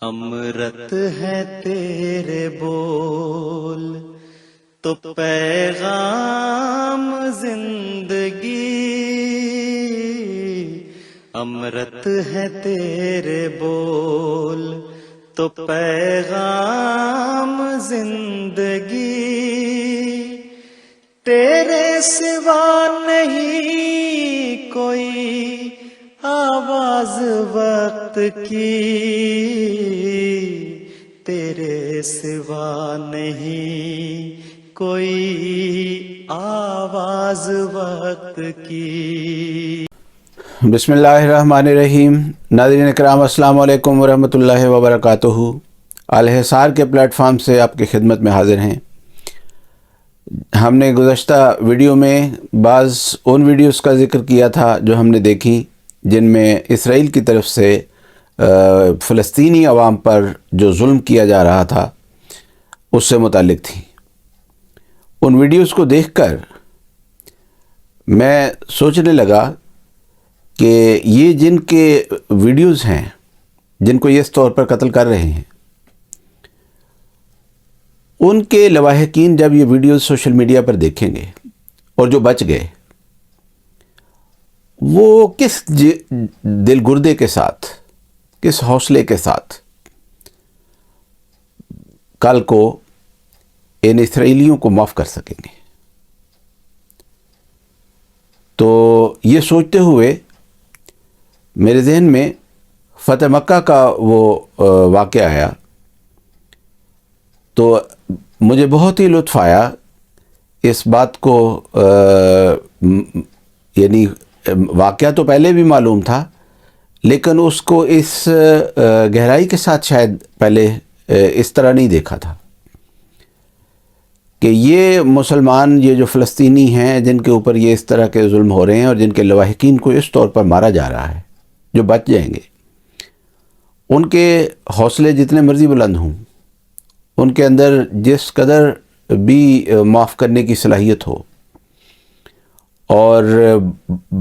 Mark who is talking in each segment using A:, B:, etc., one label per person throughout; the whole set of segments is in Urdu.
A: امرت ہے تیرے بول تو پیغام زندگی، امرت ہے تیرے بول تو پیغام زندگی، تیرے سوا نہیں کوئی آواز وقت کی، تیرے سوا نہیں کوئی آواز وقت کی۔
B: بسم اللہ الرحمن الرحیم۔ ناظرین اکرام السلام علیکم ورحمۃ اللہ وبرکاتہ۔ الحصار کے پلیٹ فارم سے آپ کی خدمت میں حاضر ہیں۔ ہم نے گزشتہ ویڈیو میں بعض ان ویڈیوز کا ذکر کیا تھا جو ہم نے دیکھی جن میں اسرائیل کی طرف سے فلسطینی عوام پر جو ظلم کیا جا رہا تھا اس سے متعلق تھی۔ ان ویڈیوز کو دیکھ کر میں سوچنے لگا کہ یہ جن کے ویڈیوز ہیں جن کو یہ اس طور پر قتل کر رہے ہیں، ان کے لواحقین جب یہ ویڈیوز سوشل میڈیا پر دیکھیں گے اور جو بچ گئے وہ کس دل گردے کے ساتھ، کس حوصلے کے ساتھ کل کو ان اسرائیلیوں کو معاف کر سکیں گے۔ تو یہ سوچتے ہوئے میرے ذہن میں فتح مکہ کا وہ واقعہ آیا، تو مجھے بہت ہی لطف آیا اس بات کو، یعنی واقعہ تو پہلے بھی معلوم تھا لیکن اس کو اس گہرائی کے ساتھ شاید پہلے اس طرح نہیں دیکھا تھا کہ یہ مسلمان، یہ جو فلسطینی ہیں جن کے اوپر یہ اس طرح کے ظلم ہو رہے ہیں اور جن کے لواحقین کو اس طور پر مارا جا رہا ہے، جو بچ جائیں گے، ان کے حوصلے جتنے مرضی بلند ہوں، ان کے اندر جس قدر بھی معاف کرنے کی صلاحیت ہو اور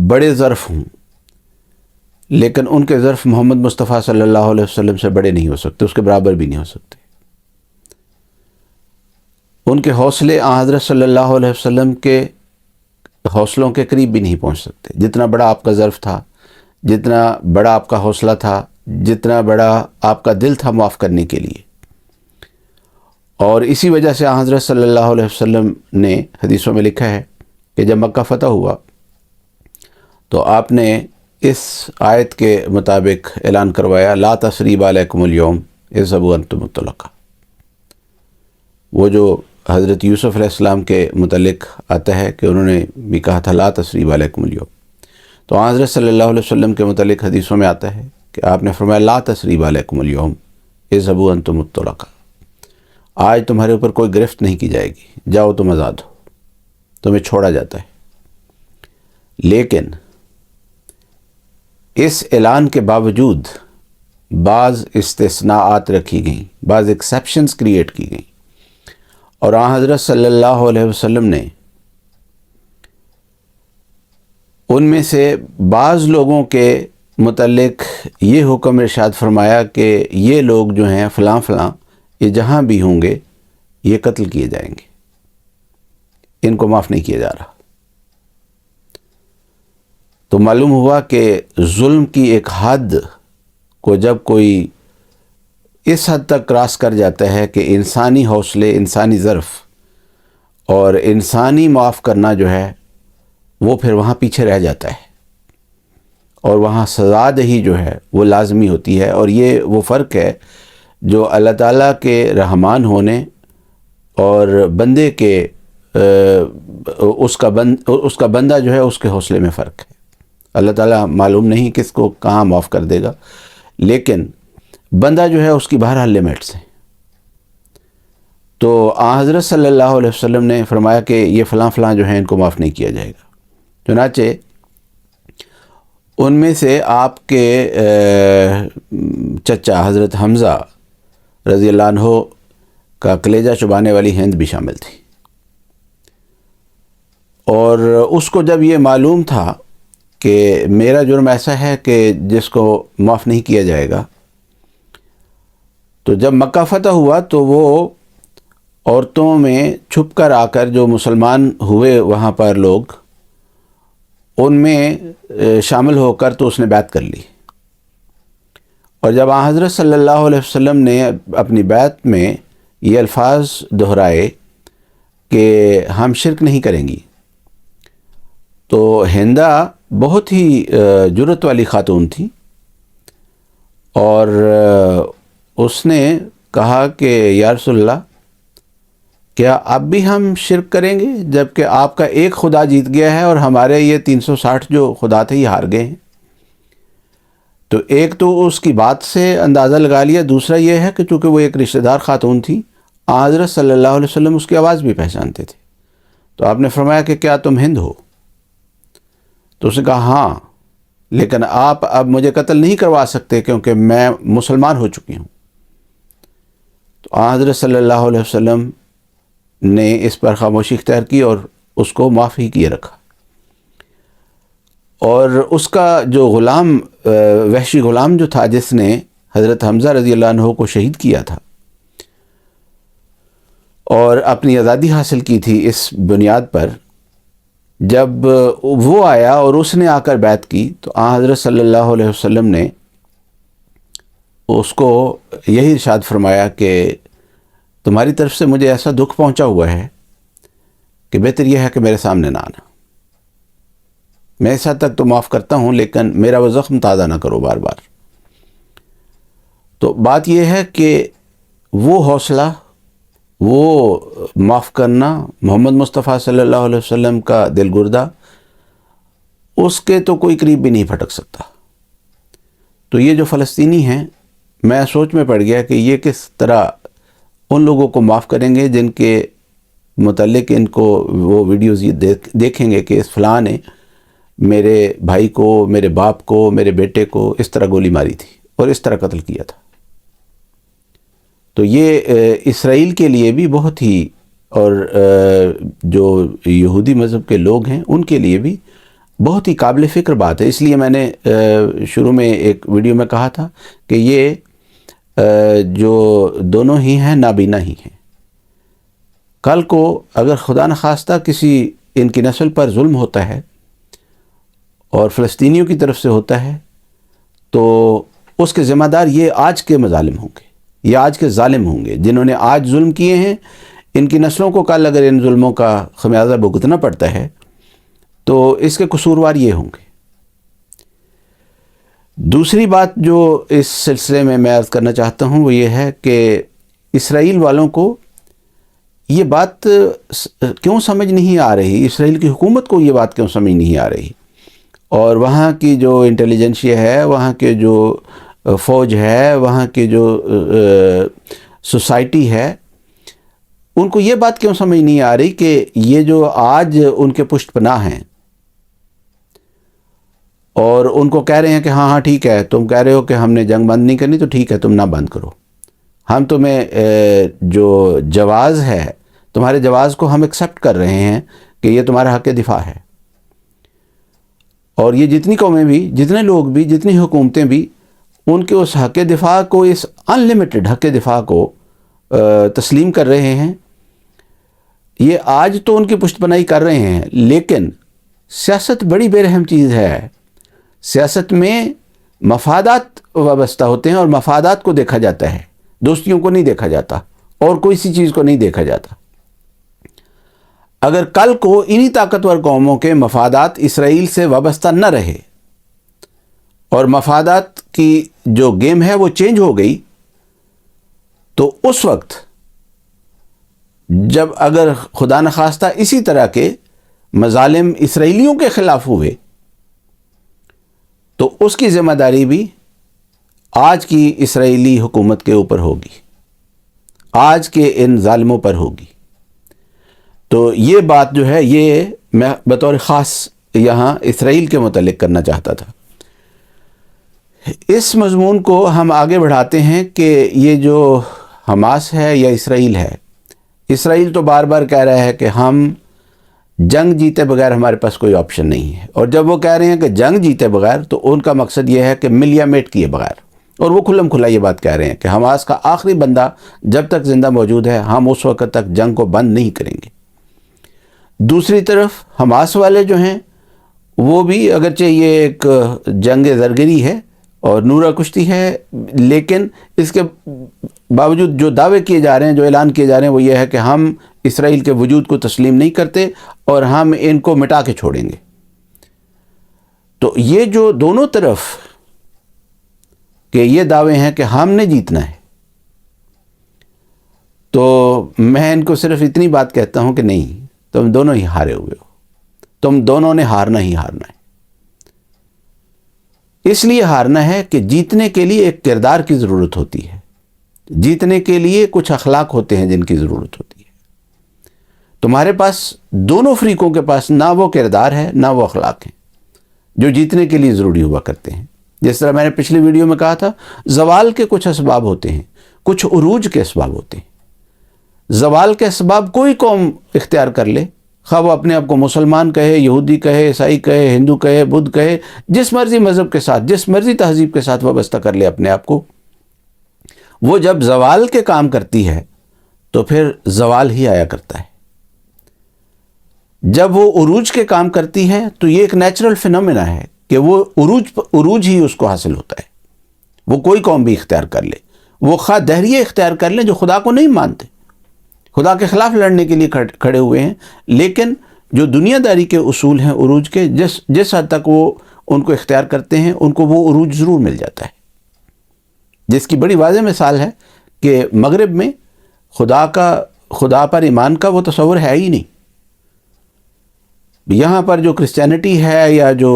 B: بڑے ظرف ہوں، لیکن ان کے ظرف محمد مصطفیٰ صلی اللہ علیہ وسلم سے بڑے نہیں ہو سکتے، اس کے برابر بھی نہیں ہو سکتے۔ ان کے حوصلے حضرت صلی اللہ علیہ وسلم کے حوصلوں کے قریب بھی نہیں پہنچ سکتے۔ جتنا بڑا آپ کا ظرف تھا، جتنا بڑا آپ کا حوصلہ تھا، جتنا بڑا آپ کا دل تھا معاف کرنے کے لیے، اور اسی وجہ سے حضرت صلی اللہ علیہ وسلم نے حدیثوں میں لکھا ہے کہ جب مکہ فتح ہوا تو آپ نے اس آیت کے مطابق اعلان کروایا، لا تثریب علیکم اليوم اذهبوا انتم الطلقاء۔ وہ جو حضرت یوسف علیہ السلام کے متعلق آتا ہے کہ انہوں نے بھی کہا تھا لا تثریب علیکم اليوم، تو حضرت صلی اللہ علیہ وسلم کے متعلق حدیثوں میں آتا ہے کہ آپ نے فرمایا لا تثریب علیکم اليوم اذهبوا انتم الطلقاء، آج تمہارے اوپر کوئی گرفت نہیں کی جائے گی، جاؤ تم آزاد ہو، تمہیں چھوڑا جاتا ہے۔ لیکن اس اعلان کے باوجود بعض استثناءات رکھی گئیں، بعض ایکسیپشنز کریٹ کی گئیں، اور حضرت صلی اللہ علیہ وسلم نے ان میں سے بعض لوگوں کے متعلق یہ حکم ارشاد فرمایا کہ یہ لوگ جو ہیں فلاں فلاں، یہ جہاں بھی ہوں گے یہ قتل کیے جائیں گے، ان کو معاف نہیں کیا جا رہا۔ تو معلوم ہوا کہ ظلم کی ایک حد کو جب کوئی اس حد تک کراس کر جاتا ہے کہ انسانی حوصلے، انسانی ظرف اور انسانی معاف کرنا جو ہے وہ پھر وہاں پیچھے رہ جاتا ہے، اور وہاں سزا دہی جو ہے وہ لازمی ہوتی ہے۔ اور یہ وہ فرق ہے جو اللہ تعالیٰ کے رحمان ہونے اور بندے کے اس کا بندہ جو ہے اس کے حوصلے میں فرق ہے۔ اللہ تعالیٰ معلوم نہیں کس کو کہاں معاف کر دے گا، لیکن بندہ جو ہے اس کی بہرحال لمٹس ہیں۔ تو حضرت صلی اللہ علیہ وسلم نے فرمایا کہ یہ فلاں فلاں جو ہیں ان کو معاف نہیں کیا جائے گا۔ چنانچہ ان میں سے آپ کے چچا حضرت حمزہ رضی اللہ عنہ کا کلیجہ چبانے والی ہند بھی شامل تھی، اور اس کو جب یہ معلوم تھا کہ میرا جرم ایسا ہے کہ جس کو معاف نہیں کیا جائے گا، تو جب مکہ فتح ہوا تو وہ عورتوں میں چھپ کر آ کر جو مسلمان ہوئے وہاں پر لوگ، ان میں شامل ہو کر تو اس نے بیعت کر لی. اور جب آن حضرت صلی اللہ علیہ وسلم نے اپنی بیعت میں یہ الفاظ دہرائے کہ ہم شرک نہیں کریں گی، تو ہندہ بہت ہی جرأت والی خاتون تھی، اور اس نے کہا کہ یا رسول اللہ، کیا اب بھی ہم شرک کریں گے جبکہ آپ کا ایک خدا جیت گیا ہے اور ہمارے یہ 360 جو خدا تھے یہ ہار گئے ہیں؟ تو ایک تو اس کی بات سے اندازہ لگا لیا، دوسرا یہ ہے کہ چونکہ وہ ایک رشتہ دار خاتون تھی، حضرت صلی اللہ علیہ وسلم اس کی آواز بھی پہچانتے تھے. تو آپ نے فرمایا کہ کیا تم ہند ہو؟ تو اس نے کہا ہاں، لیکن آپ اب مجھے قتل نہیں کروا سکتے کیونکہ میں مسلمان ہو چکی ہوں. تو حضرت صلی اللہ علیہ وسلم نے اس پر خاموشی اختیار کی اور اس کو معاف ہی کیے رکھا. اور اس کا جو غلام، وحشی غلام جو تھا جس نے حضرت حمزہ رضی اللہ عنہ کو شہید کیا تھا اور اپنی آزادی حاصل کی تھی اس بنیاد پر، جب وہ آیا اور اس نے آ کر بیعت کی تو حضرت صلی اللہ علیہ وسلم نے اس کو یہی ارشاد فرمایا کہ تمہاری طرف سے مجھے ایسا دکھ پہنچا ہوا ہے کہ بہتر یہ ہے کہ میرے سامنے نہ آنا. میں اس حد تک تو معاف کرتا ہوں لیکن میرا وہ زخم تازہ نہ کرو بار بار. تو بات یہ ہے کہ وہ حوصلہ، وہ معاف کرنا، محمد مصطفیٰ صلی اللہ علیہ وسلم کا دل گردہ، اس کے تو کوئی قریب بھی نہیں پھٹک سکتا. تو یہ جو فلسطینی ہیں، میں سوچ میں پڑ گیا کہ یہ کس طرح ان لوگوں کو معاف کریں گے جن کے متعلق ان کو وہ ویڈیوز یہ دیکھیں گے کہ اس فلاں نے میرے بھائی کو، میرے باپ کو، میرے بیٹے کو اس طرح گولی ماری تھی اور اس طرح قتل کیا تھا. تو یہ اسرائیل کے لیے بھی بہت ہی، اور جو یہودی مذہب کے لوگ ہیں ان کے لیے بھی بہت ہی قابل فکر بات ہے. اس لیے میں نے شروع میں ایک ویڈیو میں کہا تھا کہ یہ جو دونوں ہی ہیں نابینا ہی ہیں. کل کو اگر خدا نخواستہ کسی ان کی نسل پر ظلم ہوتا ہے اور فلسطینیوں کی طرف سے ہوتا ہے تو اس کے ذمہ دار یہ آج کے مظالم ہوں گے، یہ آج کے ظالم ہوں گے جنہوں نے آج ظلم کیے ہیں. ان کی نسلوں کو کل اگر ان ظلموں کا خمیازہ بھگتنا پڑتا ہے تو اس کے قصوروار یہ ہوں گے. دوسری بات جو اس سلسلے میں عرض کرنا چاہتا ہوں وہ یہ ہے کہ اسرائیل والوں کو یہ بات کیوں سمجھ نہیں آ رہی، اسرائیل کی حکومت کو یہ بات کیوں سمجھ نہیں آ رہی، اور وہاں کی جو انٹیلیجنسیا ہے، وہاں کے جو فوج ہے، وہاں کی جو سوسائٹی ہے، ان کو یہ بات کیوں سمجھ نہیں آ رہی کہ یہ جو آج ان کے پشت پناہ ہیں اور ان کو کہہ رہے ہیں کہ ہاں ہاں ٹھیک ہے، تم کہہ رہے ہو کہ ہم نے جنگ بند نہیں کرنی تو ٹھیک ہے تم نہ بند کرو، ہم تمہیں جو جواز ہے تمہارے جواز کو ہم ایکسیپٹ کر رہے ہیں کہ یہ تمہارا حق دفاع ہے. اور یہ جتنی قومیں بھی، جتنے لوگ بھی، جتنی حکومتیں بھی ان کے اس حق دفاع کو، اس ان لمیٹڈ حق دفاع کو تسلیم کر رہے ہیں. یہ آج تو ان کی پشت پناہی کر رہے ہیں، لیکن سیاست بڑی بے رحم چیز ہے. سیاست میں مفادات وابستہ ہوتے ہیں اور مفادات کو دیکھا جاتا ہے، دوستیوں کو نہیں دیکھا جاتا اور کوئی سی چیز کو نہیں دیکھا جاتا. اگر کل کو انہی طاقتور قوموں کے مفادات اسرائیل سے وابستہ نہ رہے اور مفادات کی جو گیم ہے وہ چینج ہو گئی، تو اس وقت جب اگر خدا نخواستہ اسی طرح کے مظالم اسرائیلیوں کے خلاف ہوئے تو اس کی ذمہ داری بھی آج کی اسرائیلی حکومت کے اوپر ہوگی، آج کے ان ظالموں پر ہوگی. تو یہ بات جو ہے یہ میں بطور خاص یہاں اسرائیل کے متعلق کرنا چاہتا تھا. اس مضمون کو ہم آگے بڑھاتے ہیں کہ یہ جو حماس ہے یا اسرائیل ہے، اسرائیل تو بار بار کہہ رہا ہے کہ ہم جنگ جیتے بغیر ہمارے پاس کوئی آپشن نہیں ہے، اور جب وہ کہہ رہے ہیں کہ جنگ جیتے بغیر تو ان کا مقصد یہ ہے کہ ملیا میٹ کیے بغیر. اور وہ کھلم کھلا یہ بات کہہ رہے ہیں کہ حماس کا آخری بندہ جب تک زندہ موجود ہے ہم اس وقت تک جنگ کو بند نہیں کریں گے۔ دوسری طرف حماس والے جو ہیں وہ بھی اگرچہ یہ ایک جنگ زرگری ہے اور نورہ کشتی ہے، لیکن اس کے باوجود جو دعوے کیے جا رہے ہیں، جو اعلان کیے جا رہے ہیں، وہ یہ ہے کہ ہم اسرائیل کے وجود کو تسلیم نہیں کرتے اور ہم ان کو مٹا کے چھوڑیں گے۔ تو یہ جو دونوں طرف کہ یہ دعوے ہیں کہ ہم نے جیتنا ہے، تو میں ان کو صرف اتنی بات کہتا ہوں کہ نہیں، تم دونوں ہی ہارے ہوئے ہو، تم دونوں نے ہارنا ہی ہارنا ہے۔ اس لیے ہارنا ہے کہ جیتنے کے لیے ایک کردار کی ضرورت ہوتی ہے، جیتنے کے لیے کچھ اخلاق ہوتے ہیں جن کی ضرورت ہوتی ہے۔ تمہارے پاس دونوں فریقوں کے پاس نہ وہ کردار ہے نہ وہ اخلاق ہیں جو جیتنے کے لیے ضروری ہوا کرتے ہیں۔ جس طرح میں نے پچھلی ویڈیو میں کہا تھا، زوال کے کچھ اسباب ہوتے ہیں، کچھ عروج کے اسباب ہوتے ہیں۔ زوال کے اسباب کوئی قوم اختیار کر لے، خواہ وہ اپنے آپ کو مسلمان کہے، یہودی کہے، عیسائی کہے، ہندو کہے، بدھ کہے، جس مرضی مذہب کے ساتھ، جس مرضی تہذیب کے ساتھ وابستہ کر لے اپنے آپ کو، وہ جب زوال کے کام کرتی ہے تو پھر زوال ہی آیا کرتا ہے۔ جب وہ عروج کے کام کرتی ہے تو یہ ایک نیچرل فینومینا ہے کہ وہ عروج ہی اس کو حاصل ہوتا ہے۔ وہ کوئی قوم بھی اختیار کر لے، وہ خواہ دہریے اختیار کر لیں جو خدا کو نہیں مانتے، خدا کے خلاف لڑنے کے لیے کھڑے ہوئے ہیں، لیکن جو دنیا داری کے اصول ہیں عروج کے، جس حد تک وہ ان کو اختیار کرتے ہیں ان کو وہ عروج ضرور مل جاتا ہے۔ جس کی بڑی واضح مثال ہے کہ مغرب میں خدا پر ایمان کا وہ تصور ہے ہی نہیں۔ یہاں پر جو کرسچینٹی ہے یا جو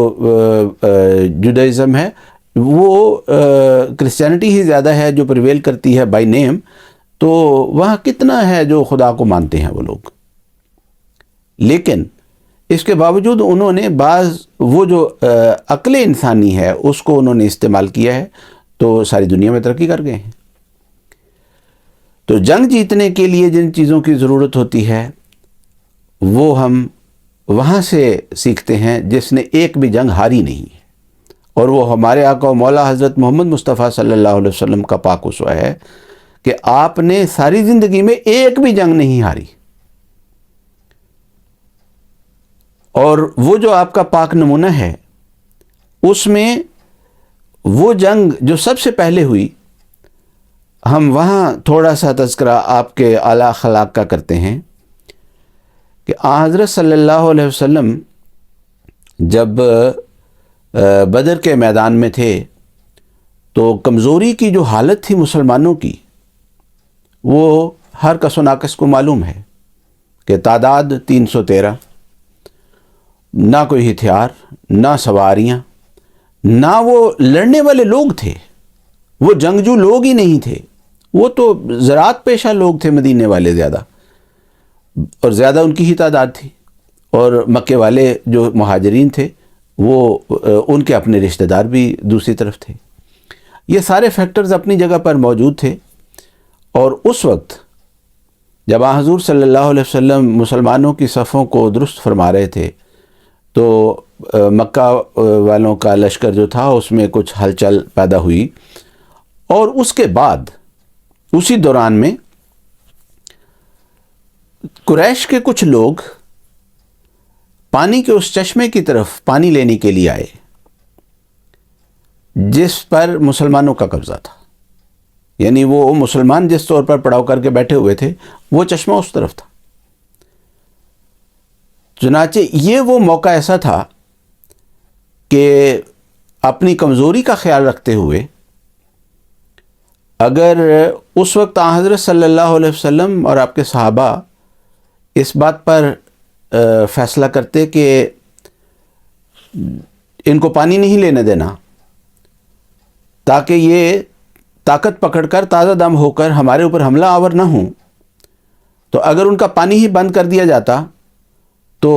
B: جوڈائزم ہے، وہ کرسچینٹی ہی زیادہ ہے جو پریویل کرتی ہے بائی نیم، تو وہاں کتنا ہے جو خدا کو مانتے ہیں وہ لوگ۔ لیکن اس کے باوجود انہوں نے بعض وہ جو عقل انسانی ہے اس کو انہوں نے استعمال کیا ہے، تو ساری دنیا میں ترقی کر گئے ہیں۔ تو جنگ جیتنے کے لیے جن چیزوں کی ضرورت ہوتی ہے وہ ہم وہاں سے سیکھتے ہیں جس نے ایک بھی جنگ ہاری نہیں ہے، اور وہ ہمارے آقا و مولا حضرت محمد مصطفیٰ صلی اللہ علیہ وسلم کا پاک اسوہ ہے کہ آپ نے ساری زندگی میں ایک بھی جنگ نہیں ہاری۔ اور وہ جو آپ کا پاک نمونہ ہے، اس میں وہ جنگ جو سب سے پہلے ہوئی، ہم وہاں تھوڑا سا تذکرہ آپ کے اعلیٰ اخلاق کا کرتے ہیں کہ حضرت صلی اللہ علیہ وسلم جب بدر کے میدان میں تھے تو کمزوری کی جو حالت تھی مسلمانوں کی، وہ ہر کس و ناقص کو معلوم ہے کہ تعداد 313، نہ کوئی ہتھیار، نہ سواریاں، نہ وہ لڑنے والے لوگ تھے، وہ جنگجو لوگ ہی نہیں تھے، وہ تو زراعت پیشہ لوگ تھے مدینے والے زیادہ، اور زیادہ ان کی ہی تعداد تھی۔ اور مکے والے جو مہاجرین تھے وہ ان کے اپنے رشتہ دار بھی دوسری طرف تھے۔ یہ سارے فیکٹرز اپنی جگہ پر موجود تھے، اور اس وقت جب حضور صلی اللہ علیہ وسلم مسلمانوں کی صفوں کو درست فرما رہے تھے تو مکہ والوں کا لشکر جو تھا اس میں کچھ ہلچل پیدا ہوئی، اور اس کے بعد اسی دوران میں قریش کے کچھ لوگ پانی کے اس چشمے کی طرف پانی لینے کے لیے آئے جس پر مسلمانوں کا قبضہ تھا، یعنی وہ مسلمان جس طور پر پڑاؤ کر کے بیٹھے ہوئے تھے وہ چشمہ اس طرف تھا۔ چنانچہ یہ وہ موقع ایسا تھا کہ اپنی کمزوری کا خیال رکھتے ہوئے اگر اس وقت حضرت صلی اللہ علیہ وسلم اور آپ کے صحابہ اس بات پر فیصلہ کرتے کہ ان کو پانی نہیں لینے دینا تاکہ یہ طاقت پکڑ کر تازہ دم ہو کر ہمارے اوپر حملہ آور نہ ہوں، تو اگر ان کا پانی ہی بند کر دیا جاتا تو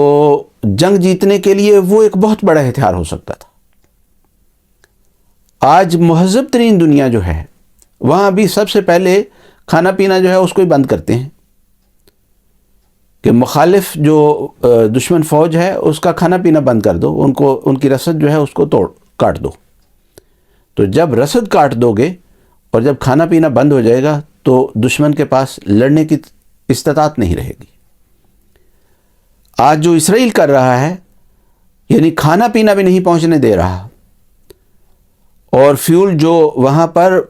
B: جنگ جیتنے کے لیے وہ ایک بہت بڑا ہتھیار ہو سکتا تھا۔ آج مہذب ترین دنیا جو ہے وہاں بھی سب سے پہلے کھانا پینا جو ہے اس کو ہی بند کرتے ہیں کہ مخالف جو دشمن فوج ہے اس کا کھانا پینا بند کر دو، ان کی رسد جو ہے اس کو کاٹ دو۔ تو جب رسد کاٹ دو گے اور جب کھانا پینا بند ہو جائے گا تو دشمن کے پاس لڑنے کی استطاعت نہیں رہے گی۔ آج جو اسرائیل کر رہا ہے، یعنی کھانا پینا بھی نہیں پہنچنے دے رہا، اور فیول جو وہاں پر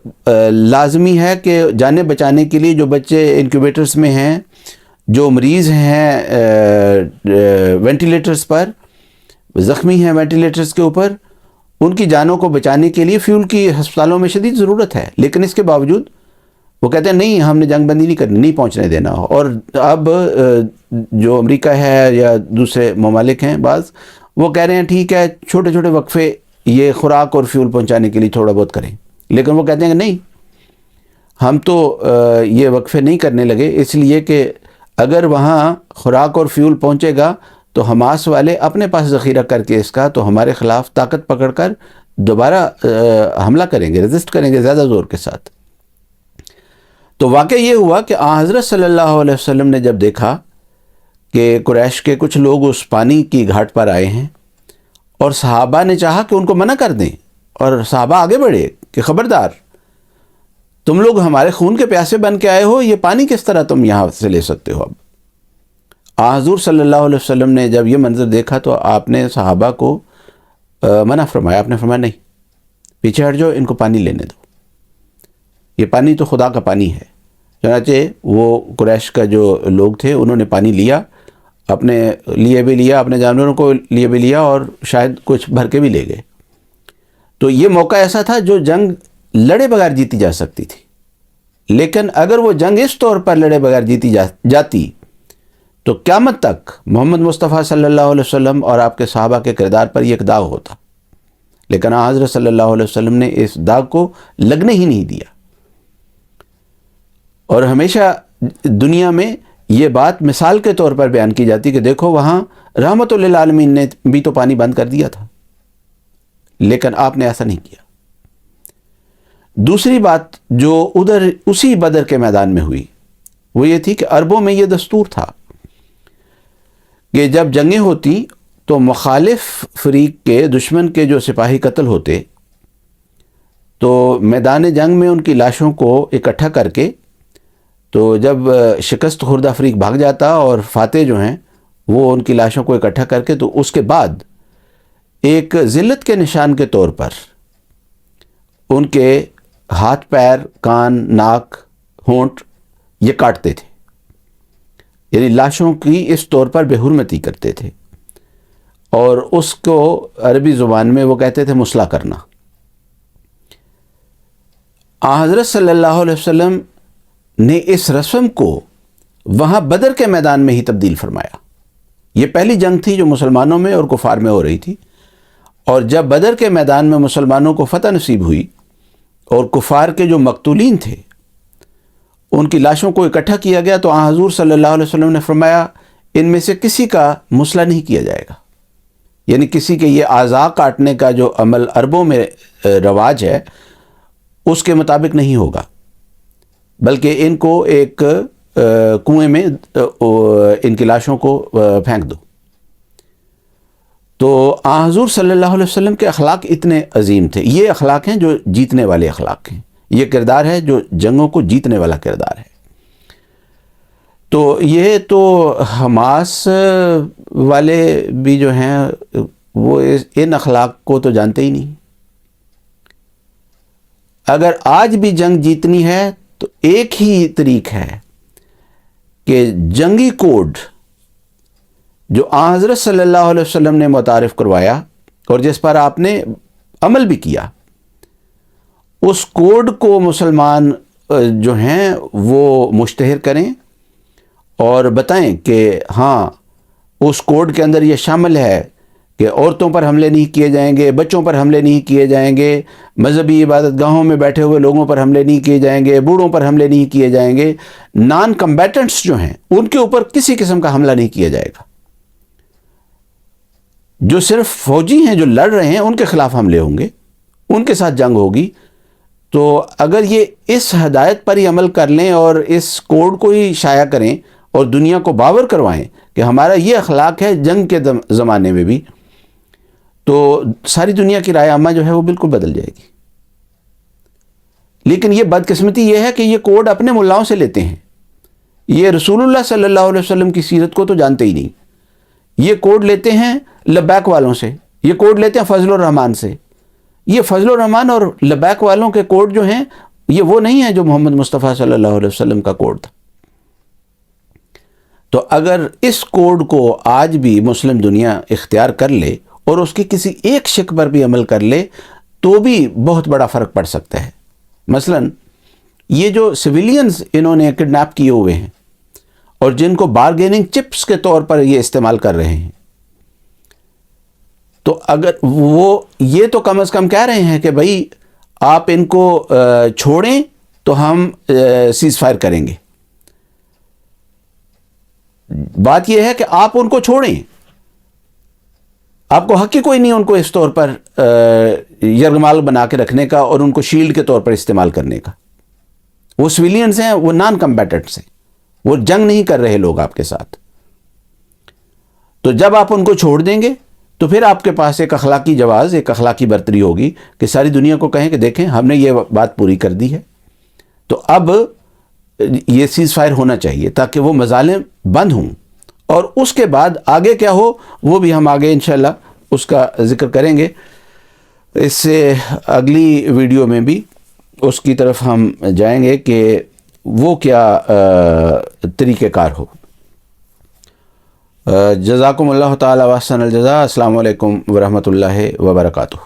B: لازمی ہے کہ جانیں بچانے کے لیے جو بچے انکیوبیٹرز میں ہیں، جو مریض ہیں وینٹیلیٹرز پر، زخمی ہیں وینٹیلیٹرز کے اوپر، ان کی جانوں کو بچانے کے لیے فیول کی ہسپتالوں میں شدید ضرورت ہے، لیکن اس کے باوجود وہ کہتے ہیں نہیں، ہم نے جنگ بندی نہیں کرنی، نہیں پہنچنے دینا۔ اور اب جو امریکہ ہے یا دوسرے ممالک ہیں بعض، وہ کہہ رہے ہیں ٹھیک ہے چھوٹے چھوٹے وقفے یہ خوراک اور فیول پہنچانے کے لیے تھوڑا بہت کریں، لیکن وہ کہتے ہیں کہ نہیں، ہم تو یہ وقفے نہیں کرنے لگے، اس لیے کہ اگر وہاں خوراک اور فیول پہنچے گا تو حماس والے اپنے پاس ذخیرہ کر کے اس کا تو ہمارے خلاف طاقت پکڑ کر دوبارہ حملہ کریں گے، ریزسٹ کریں گے زیادہ زور کے ساتھ۔ تو واقعہ یہ ہوا کہ آن حضرت صلی اللہ علیہ وسلم نے جب دیکھا کہ قریش کے کچھ لوگ اس پانی کی گھاٹ پر آئے ہیں، اور صحابہ نے چاہا کہ ان کو منع کر دیں، اور صحابہ آگے بڑھے کہ خبردار، تم لوگ ہمارے خون کے پیاسے بن کے آئے ہو، یہ پانی کس طرح تم یہاں سے لے سکتے ہو؟ اب حضور صلی اللہ علیہ وسلم نے جب یہ منظر دیکھا تو آپ نے صحابہ کو منع فرمایا، آپ نے فرمایا نہیں، پیچھے ہٹ جاؤ، ان کو پانی لینے دو، یہ پانی تو خدا کا پانی ہے۔ چنانچہ وہ قریش کا جو لوگ تھے انہوں نے پانی لیا، اپنے لیے بھی لیا، اپنے جانوروں کو لیے بھی لیا، اور شاید کچھ بھر کے بھی لے گئے۔ تو یہ موقع ایسا تھا جو جنگ لڑے بغیر جیتی جا سکتی تھی، لیکن اگر وہ جنگ اس طور پر لڑے بغیر جیتی جاتی تو قیامت تک محمد مصطفیٰ صلی اللہ علیہ وسلم اور آپ کے صحابہ کے کردار پر یہ ایک داغ ہوتا، لیکن حضرت صلی اللہ علیہ وسلم نے اس داغ کو لگنے ہی نہیں دیا۔ اور ہمیشہ دنیا میں یہ بات مثال کے طور پر بیان کی جاتی کہ دیکھو وہاں رحمت للعالمین نے بھی تو پانی بند کر دیا تھا، لیکن آپ نے ایسا نہیں کیا۔ دوسری بات جو ادھر اسی بدر کے میدان میں ہوئی وہ یہ تھی کہ عربوں میں یہ دستور تھا کہ جب جنگیں ہوتی تو مخالف فریق کے، دشمن کے جو سپاہی قتل ہوتے تو میدان جنگ میں ان کی لاشوں کو اکٹھا کر کے، تو جب شکست خوردہ فریق بھاگ جاتا اور فاتح جو ہیں وہ ان کی لاشوں کو اکٹھا کر کے، تو اس کے بعد ایک ذلت کے نشان کے طور پر ان کے ہاتھ، پیر، کان، ناک، ہونٹ یہ کاٹتے تھے، یعنی لاشوں کی اس طور پر بے حرمتی کرتے تھے، اور اس کو عربی زبان میں وہ کہتے تھے مسلح کرنا۔ حضرت صلی اللہ علیہ وسلم نے اس رسم کو وہاں بدر کے میدان میں ہی تبدیل فرمایا۔ یہ پہلی جنگ تھی جو مسلمانوں میں اور کفار میں ہو رہی تھی، اور جب بدر کے میدان میں مسلمانوں کو فتح نصیب ہوئی اور کفار کے جو مقتولین تھے ان کی لاشوں کو اکٹھا کیا گیا، تو حضور صلی اللہ علیہ وسلم نے فرمایا ان میں سے کسی کا مسلح نہیں کیا جائے گا، یعنی کسی کے یہ اعضاء کاٹنے کا جو عمل عربوں میں رواج ہے اس کے مطابق نہیں ہوگا، بلکہ ان کو ایک کنویں میں ان کی لاشوں کو پھینک دو۔ تو حضور صلی اللہ علیہ وسلم کے اخلاق اتنے عظیم تھے۔ یہ اخلاق ہیں جو جیتنے والے اخلاق ہیں، یہ کردار ہے جو جنگوں کو جیتنے والا کردار ہے۔ تو یہ تو حماس والے بھی جو ہیں وہ ان اخلاق کو تو جانتے ہی نہیں۔ اگر آج بھی جنگ جیتنی ہے تو ایک ہی طریق ہے کہ جنگی کوڈ جو حضرت صلی اللہ علیہ وسلم نے متعارف کروایا اور جس پر آپ نے عمل بھی کیا، اس کوڈ کو مسلمان جو ہیں وہ مشتہر کریں اور بتائیں کہ ہاں اس کوڈ کے اندر یہ شامل ہے کہ عورتوں پر حملے نہیں کیے جائیں گے، بچوں پر حملے نہیں کیے جائیں گے، مذہبی عبادت گاہوں میں بیٹھے ہوئے لوگوں پر حملے نہیں کیے جائیں گے، بوڑھوں پر حملے نہیں کیے جائیں گے، نان کمبیٹنٹس جو ہیں ان کے اوپر کسی قسم کا حملہ نہیں کیا جائے گا، جو صرف فوجی ہیں جو لڑ رہے ہیں ان کے خلاف حملے ہوں گے، ان کے ساتھ جنگ ہوگی۔ تو اگر یہ اس ہدایت پر ہی عمل کر لیں اور اس کوڈ کو ہی شائع کریں اور دنیا کو باور کروائیں کہ ہمارا یہ اخلاق ہے جنگ کے زمانے میں بھی، تو ساری دنیا کی رائے عامہ جو ہے وہ بالکل بدل جائے گی۔ لیکن یہ بدقسمتی یہ ہے کہ یہ کوڈ اپنے ملاؤں سے لیتے ہیں، یہ رسول اللہ صلی اللہ علیہ وسلم کی سیرت کو تو جانتے ہی نہیں، یہ کوڈ لیتے ہیں لبیک والوں سے، یہ کوڈ لیتے ہیں فضل الرحمان سے۔ یہ فضل الرحمان اور لبیک والوں کے کوڈ جو ہیں یہ وہ نہیں ہیں جو محمد مصطفیٰ صلی اللہ علیہ وسلم کا کوڈ تھا۔ تو اگر اس کوڈ کو آج بھی مسلم دنیا اختیار کر لے اور اس کی کسی ایک شک پر بھی عمل کر لے تو بھی بہت بڑا فرق پڑ سکتا ہے۔ مثلا یہ جو سویلینز انہوں نے کڈنیپ کیے ہوئے ہیں اور جن کو بارگیننگ چپس کے طور پر یہ استعمال کر رہے ہیں، تو اگر وہ یہ تو کم از کم کہہ رہے ہیں کہ بھائی آپ ان کو چھوڑیں تو ہم سیز فائر کریں گے۔ بات یہ ہے کہ آپ ان کو چھوڑیں، آپ کو حق ہی کوئی نہیں ان کو اس طور پر یرغمال بنا کے رکھنے کا اور ان کو شیلڈ کے طور پر استعمال کرنے کا۔ وہ سویلینز ہیں، وہ نان کمبیٹنٹس ہیں، وہ جنگ نہیں کر رہے لوگ آپ کے ساتھ۔ تو جب آپ ان کو چھوڑ دیں گے تو پھر آپ کے پاس ایک اخلاقی جواز، ایک اخلاقی برتری ہوگی کہ ساری دنیا کو کہیں کہ دیکھیں ہم نے یہ بات پوری کر دی ہے، تو اب یہ سیز فائر ہونا چاہیے تاکہ وہ مظالم بند ہوں، اور اس کے بعد آگے کیا ہو وہ بھی ہم آگے انشاءاللہ اس کا ذکر کریں گے۔ اس سے اگلی ویڈیو میں بھی اس کی طرف ہم جائیں گے کہ وہ کیا طریقہ کار ہو۔ جزاکم اللہ تعالی واحسن الجزاء۔ السلام علیکم ورحمۃ اللہ وبرکاتہ۔